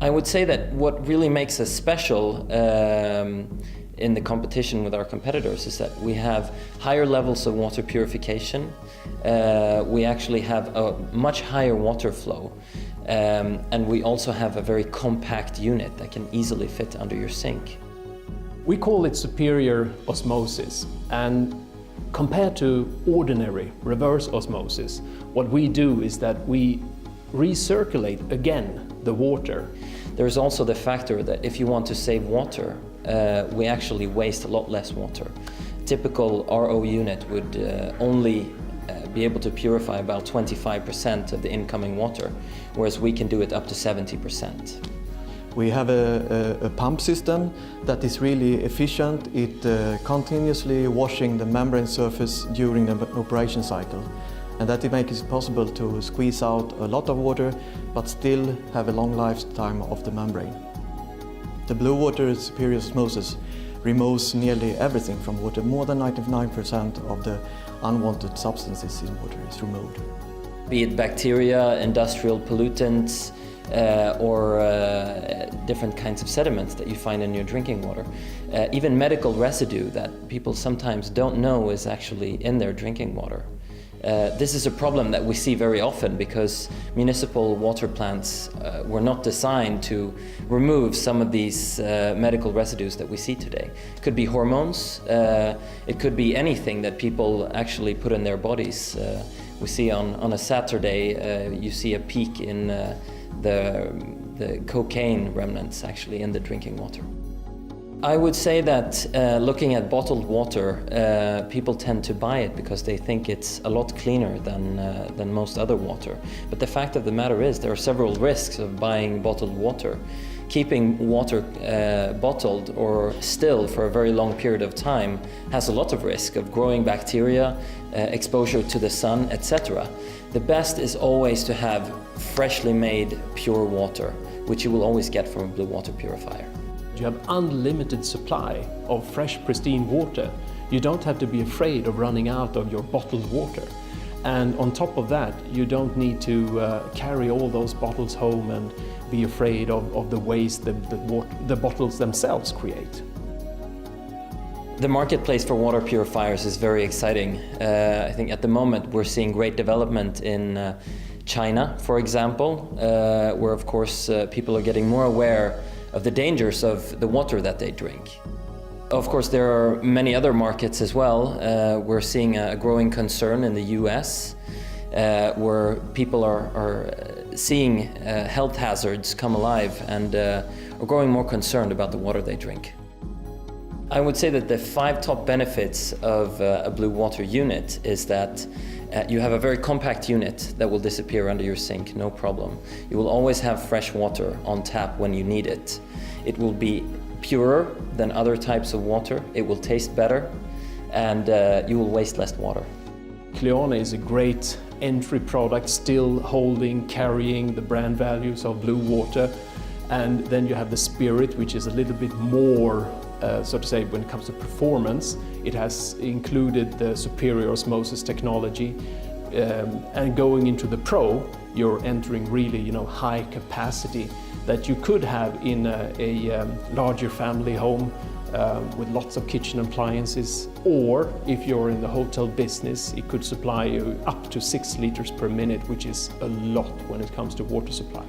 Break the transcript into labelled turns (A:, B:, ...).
A: I would say that what really makes us special in the competition with our competitors is that we have higher levels of water purification. We actually have a much higher water flow. And we also have a very compact unit that can easily fit under your sink.
B: We call it superior osmosis, and compared to ordinary reverse osmosis, what we do is that we recirculate again the water.
A: There's also the factor that if you want to save water, we actually waste a lot less water. A typical RO unit would only be able to purify about 25% of the incoming water, whereas we can do it up to 70%.
C: We have a pump system that is really efficient. It continuously washing the membrane surface during the operation cycle, and that it makes it possible to squeeze out a lot of water but still have a long lifetime of the membrane. The bluewater superior osmosis removes nearly everything from water. More than 99% of the unwanted substances in water is removed.
A: Be it bacteria, industrial pollutants, or different kinds of sediments that you find in your drinking water. Even medical residue that people sometimes don't know is actually in their drinking water. This is a problem that we see very often because municipal water plants were not designed to remove some of these medical residues that we see today. It could be hormones, it could be anything that people actually put in their bodies. We see on a Saturday, you see a peak in the cocaine remnants actually in the drinking water. I would say that looking at bottled water, people tend to buy it because they think it's a lot cleaner than most other water. But the fact of the matter is there are several risks of buying bottled water. Keeping water bottled or still for a very long period of time has a lot of risk of growing bacteria, exposure to the sun, etc. The best is always to have freshly made pure water, which you will always get from a blue water purifier.
B: You have unlimited supply of fresh, pristine water. You don't have to be afraid of running out of your bottled water. And on top of that, you don't need to carry all those bottles home and be afraid of the waste the bottles themselves create.
A: The marketplace for water purifiers is very exciting. I think at the moment we're seeing great development in China, for example, where of course people are getting more aware of the dangers of the water that they drink. Of course, there are many other markets as well. We're seeing a growing concern in the US, where people are seeing health hazards come alive and are growing more concerned about the water they drink. I would say that the 5 top benefits of a blue water unit is that you have a very compact unit that will disappear under your sink, no problem. You will always have fresh water on tap when you need it. It will be purer than other types of water, it will taste better, and you will waste less water.
B: Cleone is a great entry product, still carrying the brand values of blue water. And then you have the Spirit, which is a little bit more, so to say, when it comes to performance. It has included the superior osmosis technology. And going into the Pro, you're entering really, high capacity that you could have in a larger family home with lots of kitchen appliances, or if you're in the hotel business, it could supply you up to 6 liters per minute, which is a lot when it comes to water supply.